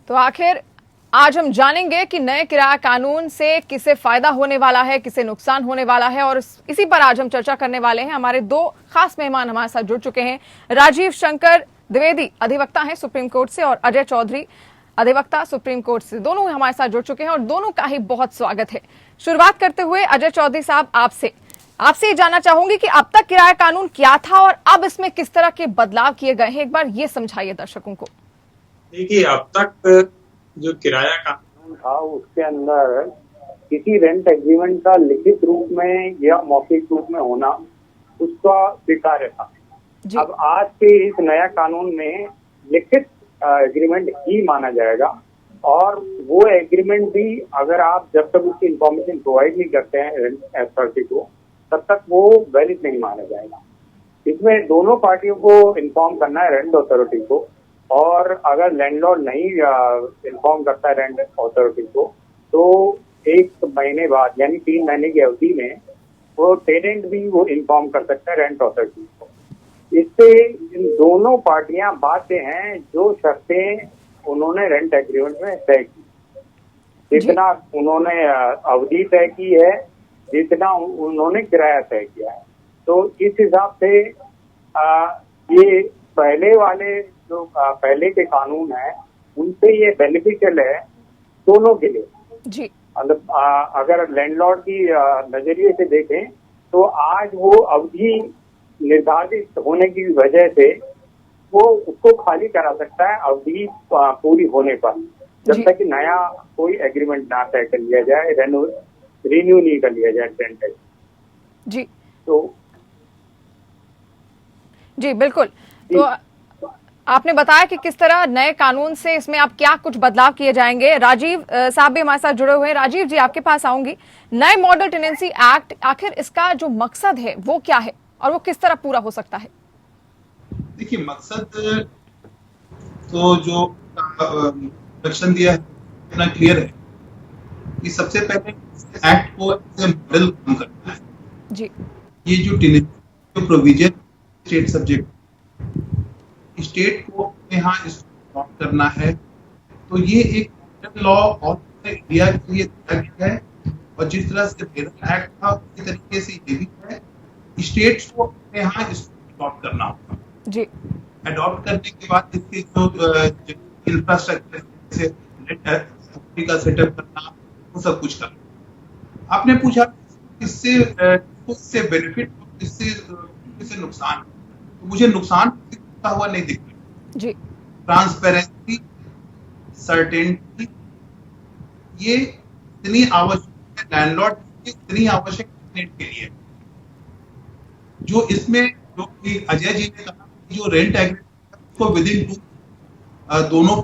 तो आखिर आज हम जानेंगे कि नए किराया कानून से किसे फायदा होने वाला है, किसे नुकसान होने वाला है, और इसी पर आज हम चर्चा करने वाले हैं। हमारे दो खास मेहमान हमारे साथ जुड़ चुके हैं। राजीव शंकर द्विवेदी अधिवक्ता हैं सुप्रीम कोर्ट से, और अजय चौधरी अधिवक्ता सुप्रीम कोर्ट से। दोनों हमारे साथ जुड़ चुके हैं और दोनों का ही बहुत स्वागत है। शुरुआत करते हुए अजय चौधरी साहब, आपसे ये जानना चाहूंगी कि अब तक किराया कानून क्या था और अब इसमें किस तरह के बदलाव किए गए हैं, एक बार ये समझाइए दर्शकों को। देखिए, अब तक जो किराया कानून था उसके अंदर किसी रेंट एग्रीमेंट का लिखित रूप में या मौखिक रूप में होना उसका स्वीकार्य था। अब आज के इस नया कानून में लिखित एग्रीमेंट ही माना जाएगा, और वो एग्रीमेंट भी अगर आप जब तक उसकी इंफॉर्मेशन प्रोवाइड नहीं करते हैं रेंट अथॉरिटी को, तब तक वो वैलिड नहीं माना जाएगा। इसमें दोनों पार्टियों को इन्फॉर्म करना है, रेंट अथॉरिटी को, और अगर लैंडलॉर्ड नहीं इन्फॉर्म करता है रेंट अथॉरिटी को, तो 1 महीने बाद यानी 3 महीने की अवधि में वो टेनेंट भी वो इन्फॉर्म कर सकता है रेंट अथॉरिटी को। इससे इन दोनों पार्टियां बाध्य हैं जो शर्तें उन्होंने रेंट एग्रीमेंट में तय की, जितना उन्होंने अवधि तय की है, जितना उन्होंने किराया तय किया है। तो इस हिसाब से ये पहले वाले जो पहले के कानून है उनसे ये बेनिफिशियल है दोनों के लिए जी। मतलब अगर लैंडलॉर्ड की नजरिए से देखें तो आज वो अवधि निर्धारित होने की वजह से वो उसको खाली करा सकता है अवधि पूरी होने पर, जब तक कि नया कोई एग्रीमेंट ना तय कर लिया जाए, रिन्यू नहीं कर लिया जाए रेंट जी। तो जी बिल्कुल। तो आपने बताया कि किस तरह नए कानून से इसमें आप क्या कुछ बदलाव किए जाएंगे। राजीव साहब भी हमारे साथ जुड़े हुए हैं। राजीव जी, आपके पास आऊंगी। नए मॉडल टेनेंसी एक्ट, आखिर इसका जो मकसद है वो क्या है और वो किस तरह पूरा हो सकता है? देखिए, मकसद तो जो सेक्शन दिया है इतना क्लियर है कि सबसे पहले एक्ट को मॉडल काम करना है जी। ये जो tenancy provision state subject, state को यहाँ अडॉप्ट करना है, तो ये एक लॉ ऑफ इंडिया के लिए दिया गया है। और जिस तरह से फेडरल एक्ट था उसी तरीके से ये भी है, स्टेट्स को यहाँ इसको अडॉप्ट करना होगा जी। अडॉप्ट करने के बाद इसकी जो इंफ्रास्ट्रक्चर का सेटअप करना, वो सब कुछ करना। आपने पूछा किससे बेनिफिट, किससे नुकसान, तो मुझे नुकसान हुआ नहीं दिख रहा जी। ट्रांसपेरेंसी, सर्टेनिटी, ये इतनी आवश्यक है लैंडलॉर्ड की, इतनी आवश्यक के लिए जो इसमें जो अजय जी ने कहा जो रेंट एग्रीमेंट को विदिन 2 दोनों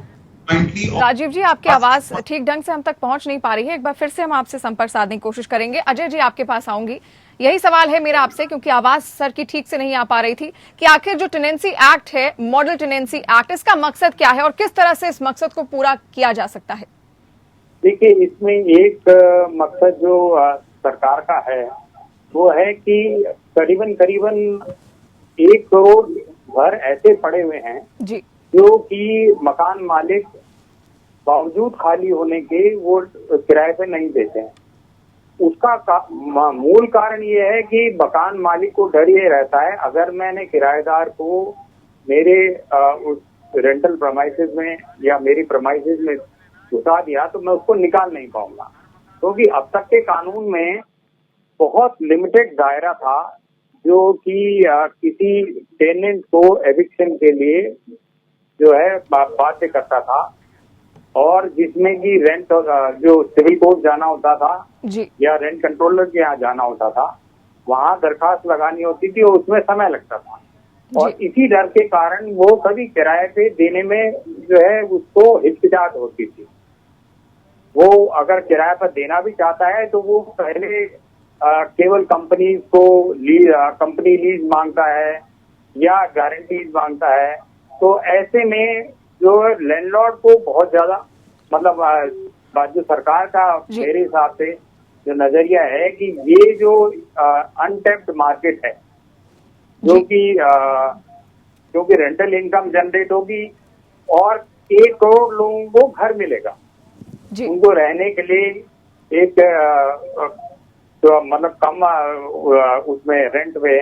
पॉइंटली। राजीव जी, आपकी आवाज ठीक ढंग से हम तक पहुंच नहीं पा रही है। एक बार फिर से हम आपसे संपर्क साधने की कोशिश करेंगे। अजय जी, आपके पास आऊंगी। यही सवाल है मेरा आपसे, क्योंकि आवाज सर की ठीक से नहीं आ पा रही थी, कि आखिर जो टेनेंसी एक्ट है, मॉडल टेनेंसी एक्ट, इसका मकसद क्या है और किस तरह से इस मकसद को पूरा किया जा सकता है? देखिए, इसमें एक मकसद जो सरकार का है वो है कि करीबन 1 करोड़ घर ऐसे पड़े हुए हैं जी, जो कि मकान मालिक बावजूद खाली होने के वो किराए पे नहीं देते हैं। उसका मूल कारण ये है कि मकान मालिक को डर ये रहता है, अगर मैंने किराएदार को मेरे उस रेंटल प्रमाइसेस में या मेरी प्रमाइसेस में घुसा दिया तो मैं उसको निकाल नहीं पाऊंगा, क्योंकि अब तक के कानून में बहुत लिमिटेड दायरा था जो कि किसी टेनेंट को एविक्शन के लिए जो है बाध्य करता था, और जिसमें कि रेंट जो सिविल कोर्ट जाना होता था जी, या रेंट कंट्रोलर के यहाँ जाना होता था, वहां दरखास्त लगानी होती थी और उसमें समय लगता था, और इसी डर के कारण वो सभी किराए पे देने में जो है उसको हिचकिचाहट होती थी। वो अगर किराए पर देना भी चाहता है तो वो पहले केवल कंपनी लीज मांगता है या गारंटीज मांगता है। तो ऐसे में जो लैंडलॉर्ड को बहुत ज्यादा मतलब जो सरकार का मेरे हिसाब से जो नजरिया है कि ये जो अनटैप्ड मार्केट है, जो कि क्योंकि रेंटल इनकम जनरेट होगी और 1 करोड़ लोगों को घर मिलेगा, जी उनको रहने के लिए एक तो मतलब कम उसमें रेंट पे,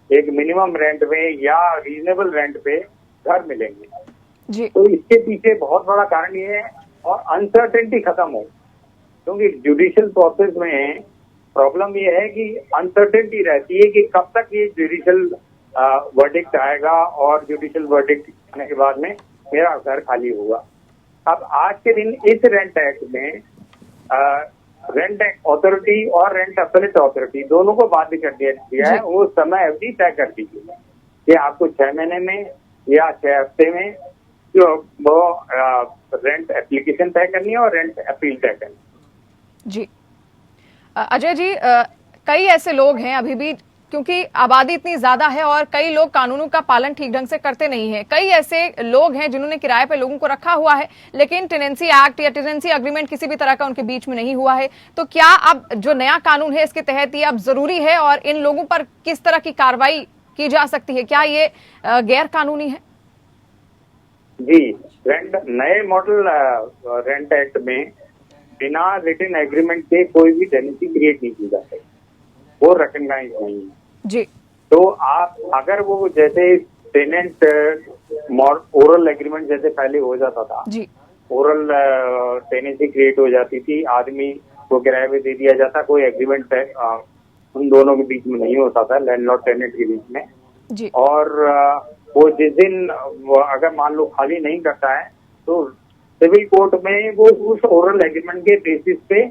एक मिनिमम रेंट पे या रीजनेबल रेंट पे घर मिलेंगे। जी तो इसके पीछे बहुत बड़ा कारण ये है, और अनसर्टेनिटी खत्म हो, क्योंकि जुडिशियल प्रोसेस में प्रॉब्लम ये है कि अनसर्टेनिटी रहती है कि कब तक ये जुडिशियल वर्डिक्ट आएगा और जुडिशियल वर्डिक्ट आने के बाद में मेरा घर खाली होगा। अब आज के दिन इस रेंट एक्ट में रेंट अथॉरिटी और रेंट अपीलेट अथॉरिटी दोनों को बाध्य कर दिया है, वो समय अवधि तय कर दीजिए कि आपको 6 महीने में या 6 हफ्ते में जो वो रेंट एप्लीकेशन तय करनी है और रेंट अपील तय करनी है। जी अजय जी, कई ऐसे लोग हैं अभी भी, क्योंकि आबादी इतनी ज्यादा है और कई लोग कानूनों का पालन ठीक ढंग से करते नहीं है। कई ऐसे लोग हैं जिन्होंने किराए पे लोगों को रखा हुआ है, लेकिन टेनेंसी एक्ट या टेनेंसी अग्रीमेंट किसी भी तरह का उनके बीच में नहीं हुआ है। तो क्या अब जो नया कानून है इसके तहत ये अब जरूरी है, और इन लोगों पर किस तरह की कार्रवाई की जा सकती है? क्या ये गैर कानूनी है? जी, नए मॉडल रेंट एक्ट में बिना रिटन एग्रीमेंट के कोई भी टेनेंसी क्रिएट नहीं की जा सकती, वो रिकॉग्नाइज नहीं है। जी तो आप अगर वो जैसे टेनेंट ओरल एग्रीमेंट जैसे पहले हो जाता था, जी ओरल टेनेंसी क्रिएट हो जाती थी, आदमी को किराए पे दे दिया जाता, कोई एग्रीमेंट उन दोनों के बीच में नहीं होता था, लैंडलॉर्ड टेनेंट के बीच में। जी और वो जिस दिन अगर मान लो खाली नहीं करता है तो सिविल कोर्ट में वो उस ओरल एग्रीमेंट के बेसिस पे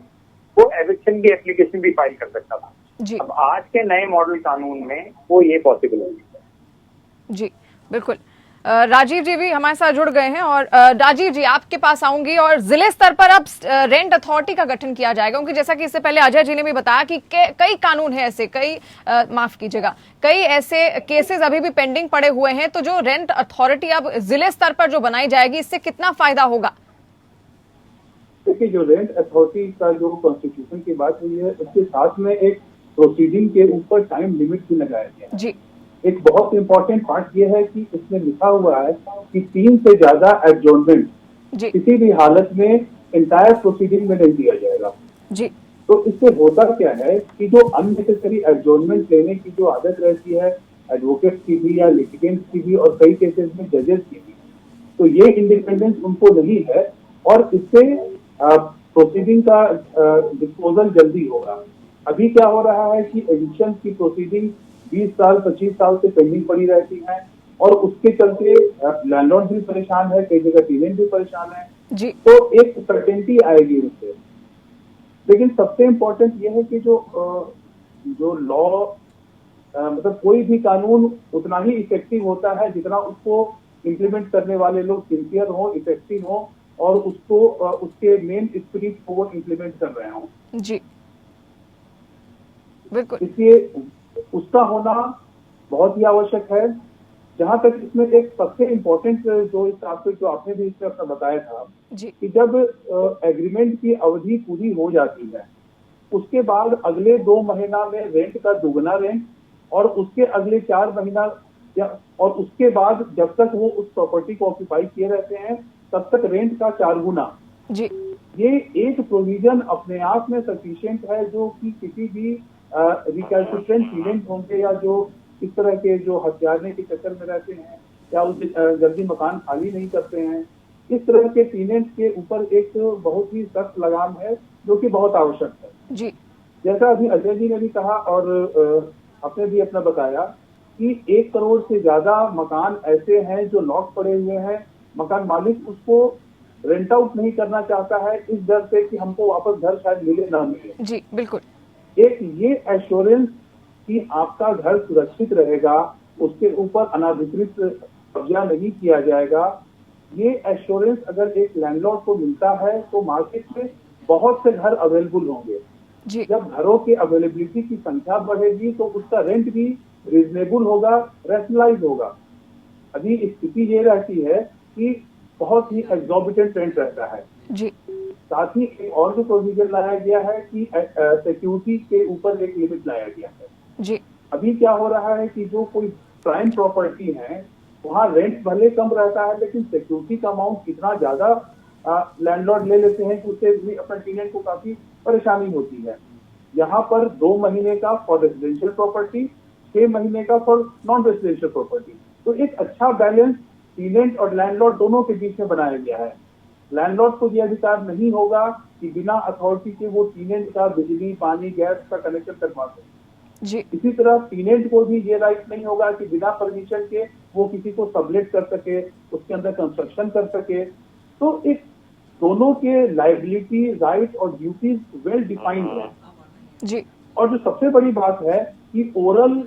वो एविक्शन की एप्लीकेशन भी फाइल कर सकता था। जी अब आज के नए मॉडल कानून में वो ये पॉसिबल है। जी बिल्कुल। राजीव जी भी हमारे साथ जुड़ गए हैं, और राजीव जी आपके पास आऊंगी। और जिले स्तर पर अब रेंट अथॉरिटी का गठन किया जाएगा, क्योंकि जैसा कि इससे पहले अजय जी ने भी बताया कि कई कानून है ऐसे, माफ कीजिएगा, कई ऐसे केसेस अभी भी पेंडिंग पड़े हुए हैं। तो जो रेंट अथॉरिटी अब जिले स्तर पर जो बनाई जाएगी, इससे कितना फायदा होगा? देखिए, जो रेंट अथॉरिटी का जो कॉन्स्टिट्यूशन की बात हुई है, उसके साथ में एक प्रोसीडिंग के ऊपर टाइम लिमिट भी लगाया गया है। जी एक बहुत इंपॉर्टेंट पार्ट ये है कि इसमें लिखा हुआ है कि 3 से ज्यादा एडजॉर्नमेंट जी किसी भी हालत में इंटायर प्रोसीडिंग में नहीं दिया जाएगा। जी तो इससे होता क्या है कि जो अननेसेसरी एडजॉर्नमेंट लेने की जो आदत रहती है एडवोकेट की भी या लिटिगेंट्स की भी और कई केसेस में जजेस की भी, तो ये इंडिपेंडेंस उनको नहीं है, और इससे प्रोसीडिंग का डिस्पोजल जल्दी होगा। अभी क्या हो रहा है कि एविक्शन की प्रोसीडिंग 20 साल 25 साल से पेंडिंग पड़ी रहती है, और उसके चलते लैंडलॉर्ड भी परेशान है, कई जगह टेनेंट भी परेशान है। जी तो एक सर्टेनिटी आएगी उससे। लेकिन सबसे इम्पोर्टेंट ये है कि जो लॉ मतलब कोई भी कानून उतना ही इफेक्टिव होता है जितना उसको इम्प्लीमेंट करने वाले लोग सिंसियर हो, इफेक्टिव हो, और उसको उसके मेन स्पिरिट को वो इम्प्लीमेंट कर रहे हो। जी बिल्कुल। इसलिए उसका होना बहुत ही आवश्यक है। जहां तक इसमें एक सबसे इम्पोर्टेंट जो इस एस्पेक्ट जो आपने भी इसमें अपना बताया था जी कि जब एग्रीमेंट की अवधि पूरी हो जाती है, उसके बाद अगले 2 महीना में रेंट का दुगना रेंट, और उसके अगले 4 महीना और उसके बाद जब तक वो उस प्रॉपर्टी को ऑक्यूपाई किए रहते हैं तब तक रेंट का 4 गुना। जी ये एक प्रोविजन अपने आप में सफिशिएंट है, जो कि किसी भी रिकैल्सिट्रेंट टेनेंट होंगे या जो इस तरह के जो हथियारने के चक्कर में रहते हैं या उसे जल्दी मकान खाली नहीं करते हैं, इस तरह के टेनेंट के ऊपर एक बहुत ही सख्त लगाम है, जो कि बहुत आवश्यक है। जी जैसा अभी अजय जी ने भी कहा और आपने भी अपना बताया कि 1 करोड़ से ज्यादा मकान ऐसे हैं जो लॉक पड़े हुए हैं, मकान मालिक उसको रेंट आउट नहीं करना चाहता है इस डर से कि हमको वापस घर शायद मिले ना मिले। जी बिल्कुल। एक ये एश्योरेंस कि आपका घर सुरक्षित रहेगा, उसके ऊपर अनाधिकृत कब्जा नहीं किया जाएगा, ये एश्योरेंस अगर एक लैंडलॉर्ड को मिलता है तो मार्केट में बहुत से घर अवेलेबल होंगे। जी जब घरों की अवेलेबिलिटी की संख्या बढ़ेगी तो उसका रेंट भी रीजनेबल होगा, रैशनलाइज होगा। अभी स्थिति ये रहती है कि बहुत ही एग्जॉर्बिटेंट रेंट रहता है। जी साथ ही एक और भी प्रोविजन लाया गया है कि सिक्योरिटी के ऊपर एक लिमिट लाया गया है। जी अभी क्या हो रहा है कि जो कोई प्राइम प्रॉपर्टी है वहाँ रेंट भले कम रहता है लेकिन सिक्योरिटी का अमाउंट इतना ज्यादा लैंडलॉर्ड ले लेते हैं कि उससे भी अपने टेनेंट को काफी परेशानी होती है। यहाँ पर 2 महीने का फॉर रेजिडेंशियल प्रॉपर्टी, 6 महीने का फॉर नॉन रेजिडेंशियल प्रॉपर्टी। तो एक अच्छा बैलेंस टेनेंट और लैंडलॉर्ड दोनों के बीच में बनाया गया है। लैंडलॉर्ड को यह अधिकार नहीं होगा कि बिना अथॉरिटी के वो टेनेंट का बिजली, पानी, गैस का कनेक्शन करवा सके। जी। इसी तरह टेनेंट को भी ये राइट नहीं होगा कि बिना परमिशन के वो किसी को सबलेट कर सके, उसके अंदर कंस्ट्रक्शन कर सके। तो एक दोनों के लायबिलिटी, राइट और ड्यूटीज वेल डिफाइंड है जी। और जो सबसे बड़ी बात है कि ओरल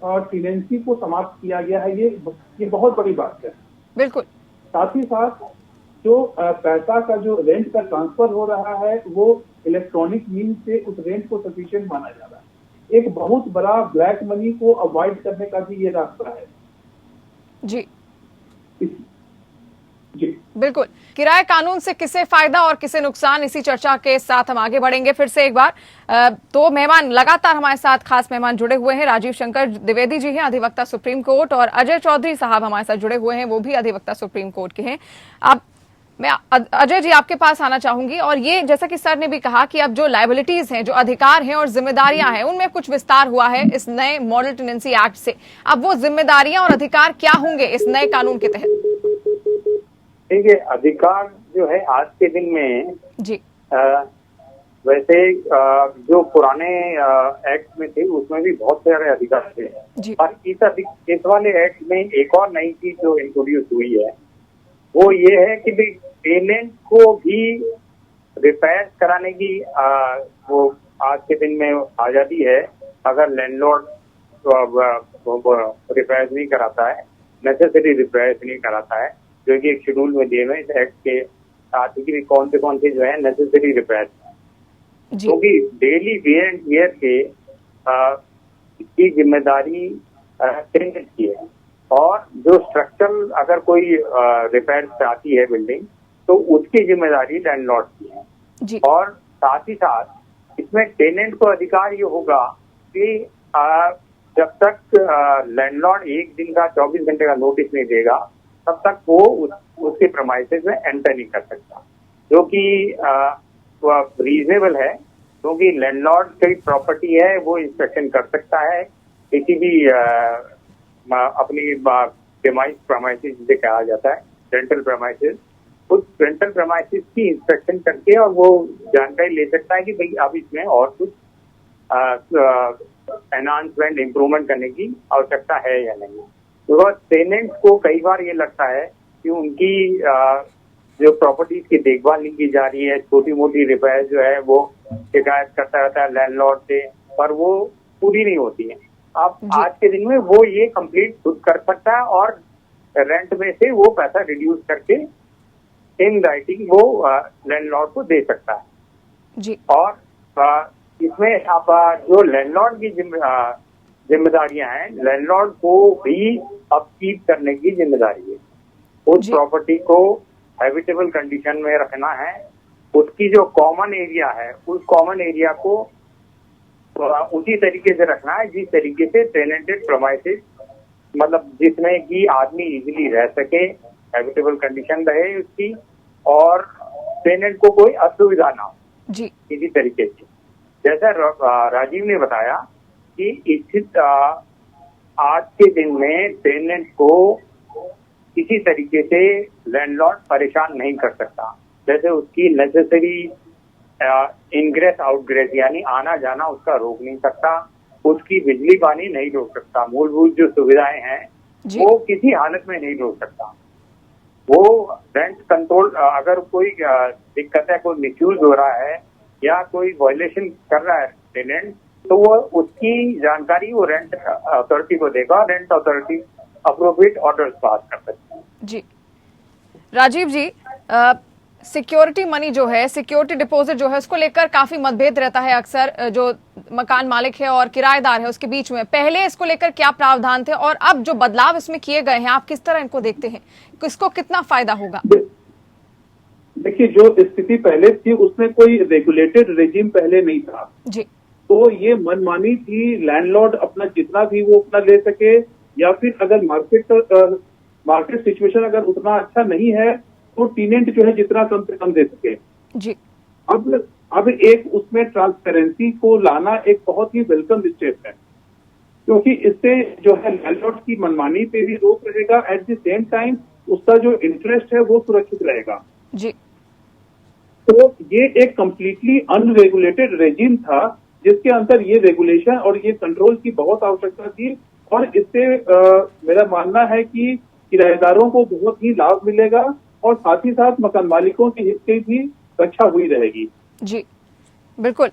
टेनेंसी को समाप्त किया गया है, ये बहुत बड़ी बात है। बिल्कुल। साथ ही साथ जो पैसा का जो रेंट का ट्रांसफर हो रहा है वो इलेक्ट्रॉनिक मीन से उस रेंट को सफिशिएंट माना जा रहा है। एक बहुत बड़ा ब्लैक मनी को अवॉइड करने का भी ये रास्ता है। जी जी बिल्कुल। किराए कानून से किसे फायदा और किसे नुकसान, इसी चर्चा के साथ हम आगे बढ़ेंगे। फिर से एक बार तो मेहमान लगातार हमारे साथ खास मेहमान जुड़े हुए हैं। राजीव शंकर द्विवेदी जी हैं, अधिवक्ता सुप्रीम कोर्ट, और अजय चौधरी साहब हमारे साथ जुड़े हुए हैं, वो भी अधिवक्ता सुप्रीम कोर्ट के हैं। अब मैं अजय जी आपके पास आना चाहूंगी, और ये जैसा कि सर ने भी कहा कि अब जो लायबिलिटीज हैं, जो अधिकार हैं और जिम्मेदारियां हैं, उनमें कुछ विस्तार हुआ है इस नए मॉडल टेनेंसी एक्ट से। अब वो जिम्मेदारियां और अधिकार क्या होंगे इस नए कानून के तहत? देखिए, अधिकार जो है आज के दिन में जी वैसे जो पुराने एक्ट में थे उसमें भी बहुत सारे अधिकार थे, पर इस वाले एक्ट में एक और नई चीज जो इंट्रोड्यूस हुई है वो ये है कि टेनेंट को भी रिपेयर कराने की वो आज के दिन में आजादी है। अगर लैंडलॉर्ड रिपेयर नहीं कराता है, नेसेसरी रिपेयर नहीं कराता है, जो कि एक शेड्यूल में दिए हुए इस एक्ट के आर्टिकल कौन से जो है नेसेसरी रिपेयर, क्योंकि डेली वेयर एंड टियर के इसकी जिम्मेदारी टेनेंट की है, और जो स्ट्रक्चरल अगर कोई रिपेयर आती है बिल्डिंग तो उसकी जिम्मेदारी लैंडलॉर्ड की है जी। और साथ ही साथ इसमें टेनेंट को अधिकार ये होगा कि जब तक लैंडलॉर्ड 1 दिन का 24 घंटे का नोटिस नहीं देगा तब तक वो उसके प्रेमाइसेस में एंटर नहीं कर सकता, जो कि रीजनेबल है, क्योंकि लैंडलॉर्ड की प्रॉपर्टी है, वो इंस्पेक्शन कर सकता है किसी भी अपनी प्रेमाइसेस जिसे कहा जाता है रेंटल प्रेमाइसेस, उस रेंटल प्रेमाइसेस की इंस्पेक्शन करके और वो जानकारी ले सकता है कि भाई अब इसमें और कुछ एनहांसमेंट, इम्प्रूवमेंट करने की आवश्यकता है या नहीं। तो टेनेंट को कई बार ये लगता है कि उनकी जो प्रॉपर्टीज की देखभाल नहीं की जा रही है, छोटी मोटी रिपेयर जो है वो शिकायत करता रहता है लैंडलॉर्ड से, पर वो पूरी नहीं होती है। अब आज के दिन में वो ये कंप्लीट खुद कर सकता है और रेंट में से वो पैसा रिड्यूस करके इन राइटिंग वो लैंडलॉर्ड को दे सकता है जी। और इसमें आप जो लैंडलॉर्ड की जिम्मेदारियां हैं, लैंडलॉर्ड को भी अपकीप करने की जिम्मेदारी है। उस प्रॉपर्टी को हैबिटेबल कंडीशन में रखना है, उसकी जो कॉमन एरिया है उस कॉमन एरिया को उसी तरीके से रखना है जिस तरीके से टेनेंटेड प्रेमाइसेस, मतलब जिसमें कि आदमी इजीली रह सके, हैबिटेबल कंडीशन रहे उसकी और टेनेंट को कोई असुविधा ना हो जी। इसी तरीके से। जैसा राजीव ने बताया कि इस आज के दिन में टेनेंट को किसी तरीके से लैंडलॉर्ड परेशान नहीं कर सकता, जैसे उसकी नेसेसरी इनग्रेस आउटग्रेस यानी आना जाना उसका रोक नहीं सकता, उसकी बिजली पानी नहीं रोक सकता, मूलभूत जो सुविधाएं हैं वो किसी हालत में नहीं रोक सकता। वो रेंट कंट्रोल, अगर कोई दिक्कत है, कोई मिसयूज हो रहा है या कोई वायलेशन कर रहा है टेनेंट, तो वो उसकी जानकारी वो रेंट अथॉरिटी को देगा, rent authority appropriate orders pass कर सकती है। जी राजीव जी, सिक्योरिटी मनी जो है, सिक्योरिटी डिपॉजिट जो है, उसको लेकर काफी मतभेद रहता है अक्सर जो मकान मालिक है और किराएदार है उसके बीच में। पहले इसको लेकर क्या प्रावधान थे और अब जो बदलाव इसमें किए गए हैं, आप किस तरह इनको देखते हैं, किसको कितना फायदा होगा? देखिए, जो स्थिति पहले थी उसमें कोई रेगुलेटेड रेजिम पहले नहीं था जी, तो ये मनमानी थी, लैंडलॉर्ड अपना जितना भी वो अपना ले सके, या फिर अगर मार्केट मार्केट सिचुएशन अगर उतना अच्छा नहीं है तो टीनेंट जो है जितना कम से कम दे सके जी। अब एक उसमें ट्रांसपेरेंसी को लाना एक बहुत ही वेलकम स्टेप है, क्योंकि इससे जो है लैंडलॉर्ड की मनमानी पे भी रोक रहेगा, एट द सेम टाइम उसका जो इंटरेस्ट है वो सुरक्षित रहेगा जी। तो ये एक कंप्लीटली अनरेगुलेटेड रेजिम था जिसके अंदर ये रेगुलेशन और ये कंट्रोल की बहुत आवश्यकता थी, और इससे मेरा मानना है कि किराएदारों को बहुत ही लाभ मिलेगा और साथ ही साथ मकान मालिकों के हित की भी रक्षा हुई रहेगी। जी बिल्कुल।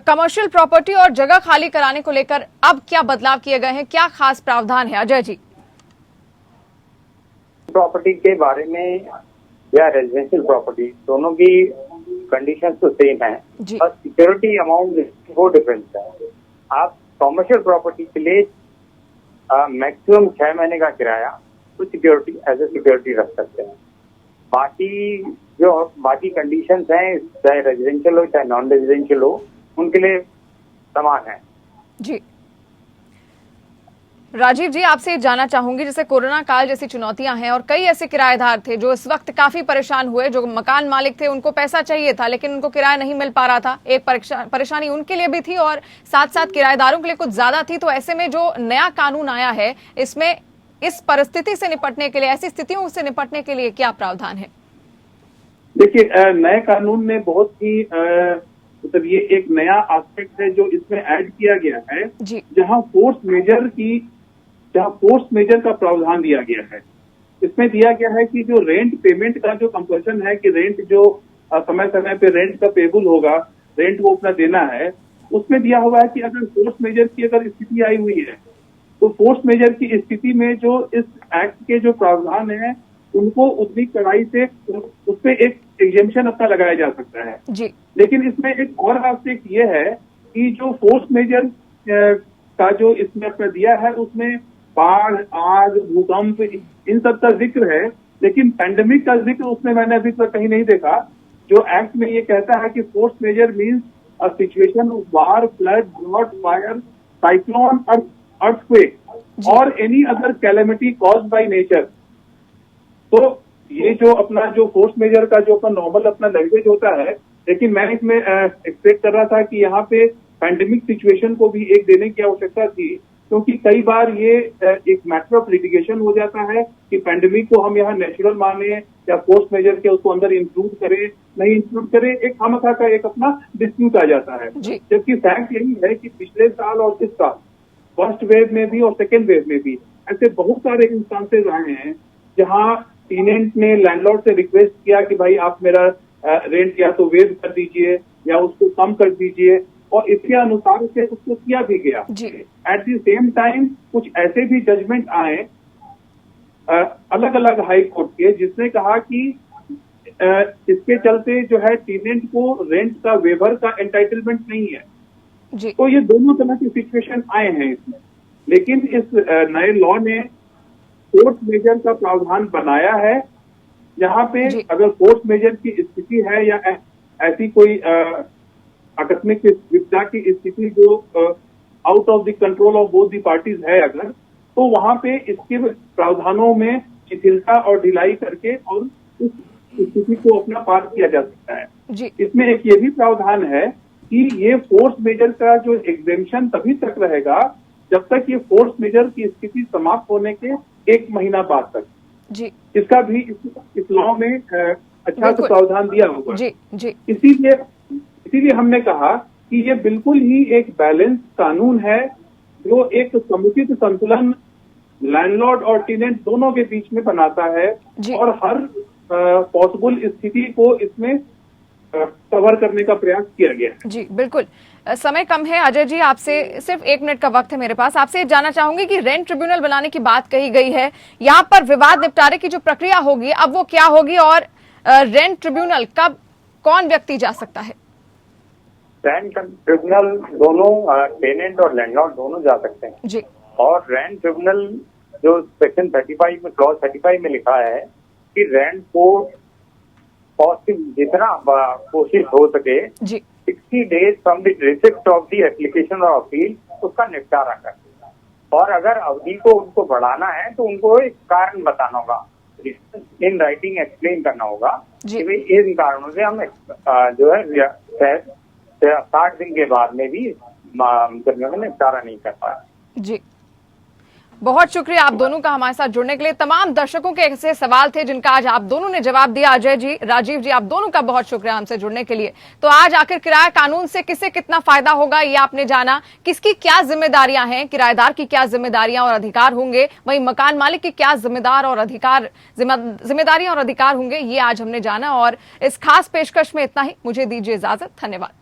कमर्शियल प्रॉपर्टी और जगह खाली कराने को लेकर अब क्या बदलाव किए गए हैं, क्या खास प्रावधान है अजय जी? प्रॉपर्टी के बारे में या रेजिडेंशियल प्रॉपर्टी दोनों की कंडीशंस तो सेम है, और सिक्योरिटी अमाउंट वो डिफरेंस है। आप कमर्शियल प्रॉपर्टी के लिए मैक्सिमम 6 महीने का किराया तो सिक्योरिटी एज ए सिक्योरिटी रख सकते हैं। बाकी कंडीशंस हैं, चाहे रेजिडेंशियल हो चाहे नॉन रेजिडेंशियल हो, उनके लिए समान है। जी राजीव जी, आपसे जानना चाहूंगी, जैसे कोरोना काल जैसी चुनौतियां हैं और कई ऐसे किराएदार थे जो इस वक्त काफी परेशान हुए, जो मकान मालिक थे उनको पैसा चाहिए था लेकिन उनको किराया नहीं मिल पा रहा था। एक परेशानी उनके लिए भी थी और साथ साथ किराएदारों के लिए कुछ ज्यादा थी। तो ऐसे में जो नया कानून आया है, इसमें इस परिस्थिति से निपटने के लिए, ऐसी स्थितियों से निपटने के लिए क्या प्रावधान है? देखिए, नए कानून में बहुत ही मतलब ये एक नया एस्पेक्ट है जो इसमें ऐड किया गया है, जहां फोर्स मेजर का प्रावधान दिया गया है। इसमें दिया गया है कि जो रेंट पेमेंट का जो कंपल्सन है कि रेंट जो समय समय पे रेंट का पेबल होगा, रेंट वो अपना देना है, उसमें दिया हुआ है कि अगर फोर्स मेजर की अगर स्थिति आई हुई है तो फोर्स मेजर की स्थिति में जो इस एक्ट के जो प्रावधान है उनको उतनी कड़ाई से उसपे एक एग्जेम्पशन अपना लगाया जा सकता है जी। लेकिन इसमें एक और एस्पेक्ट ये है कि जो फोर्स मेजर का जो इसमें अपना दिया है उसमें बाढ़, आग, भूकंप इन सब का जिक्र है, लेकिन पैंडेमिक का जिक्र उसमें मैंने अभी तक कहीं नहीं देखा। जो एक्ट में ये कहता है कि force majeure means a situation of war, flood, drought, fire, cyclone, earthquake और any other calamity caused by nature. तो ये जो अपना जो फोर्स मेजर का जो अपना नॉर्मल अपना लैंग्वेज होता है, लेकिन मैं इसमें एक्सपेक्ट कर रहा था कि यहाँ पे पैंडेमिक सिचुएशन को भी एक देने की आवश्यकता थी, क्योंकि कई बार ये एक मैटर ऑफ लिटिगेशन हो जाता है कि पैंडेमिक को हम यहाँ नेचुरल माने या फोर्स मेजर के उसको अंदर इंक्लूड करें, नहीं इंक्लूड करें, एक खामखा का एक अपना डिस्प्यूट आ जाता है। जबकि फैक्ट यही है कि पिछले साल और इस साल फर्स्ट वेव में भी और सेकेंड वेव में भी ऐसे बहुत सारे इंस्टांसेस आए हैं जहाँ टीनेंट ने लैंडलॉर्ड से रिक्वेस्ट किया कि भाई आप मेरा रेंट या तो वेव कर दीजिए या उसको कम कर दीजिए, और इसके अनुसार से उसको किया भी गया। एट द सेम टाइम कुछ ऐसे भी जजमेंट आए अलग अलग हाई कोर्ट के जिसने कहा कि इसके चलते जो है टीनेंट को रेंट का वेवर का एंटाइटलमेंट नहीं है। तो ये दोनों तरह की सिचुएशन आए हैं इसमें, लेकिन इस नए लॉ ने फोर्स मेजर का प्रावधान बनाया है, जहां पे अगर फोर्स मेजर की स्थिति है या ऐसी कोई आकस्मिक विपदा की स्थिति जो out of the control of both the parties है अगर, तो वहां पे इसके प्रावधानों में शिथिलता और ढिलाई करके और उस स्थिति को अपना पार किया जा सकता है। इसमें एक ये भी प्रावधान है कि ये फोर्स मेजर का जो एग्जेम्पशन तभी तक रहेगा जब तक ये फोर्स मेजर की स्थिति समाप्त होने के 1 महीना बाद तक। इसका भी इस लॉ में अच्छा सा प्रावधान दिया हुआ। इसीलिए हमने कहा कि ये बिल्कुल ही एक बैलेंस कानून है जो एक समुचित संतुलन लैंडलॉर्ड और टीनेंट दोनों के बीच में बनाता है और हर पॉसिबल स्थिति को इसमें कवर करने का प्रयास किया गया। जी बिल्कुल, समय कम है अजय जी, आपसे सिर्फ 1 मिनट का वक्त है मेरे पास। आपसे जानना चाहूंगी कि रेंट ट्रिब्यूनल बनाने की बात कही गई है, यहाँ पर विवाद निपटारे की जो प्रक्रिया होगी अब वो क्या होगी, और रेंट ट्रिब्यूनल कब कौन व्यक्ति जा सकता है? रेंट ट्रिब्यूनल दोनों टेनेंट और लैंडलॉर्ड दोनों जा सकते हैं जी। और रेंट ट्रिब्यूनल जो सेक्शन 35 में क्लॉज 35 में लिखा है कि रेंट को जितना कोशिश हो सके 60 days from the receipt of the application और अपील उसका निपटारा कर। और अगर अवधि को उनको बढ़ाना है तो उनको एक कारण बताना होगा, इन राइटिंग एक्सप्लेन करना होगा कि भाई इन कारणों से हम जो है 60 दिन के बाद में भी मुकदमे में निपटारा नहीं कर पाए। जी, बहुत शुक्रिया आप दोनों का हमारे साथ जुड़ने के लिए। तमाम दर्शकों के ऐसे सवाल थे जिनका आज आप दोनों ने जवाब दिया। अजय जी, राजीव जी, आप दोनों का बहुत शुक्रिया हमसे जुड़ने के लिए। तो आज आखिर किराया कानून से किसे कितना फायदा होगा ये आपने जाना, किसकी क्या जिम्मेदारियां हैं, किराएदार की क्या जिम्मेदारियां और अधिकार होंगे, वहीं मकान मालिक की क्या जिम्मेदारियां और अधिकार होंगे, ये आज हमने जाना। और इस खास पेशकश में इतना ही। मुझे दीजिए इजाजत। धन्यवाद।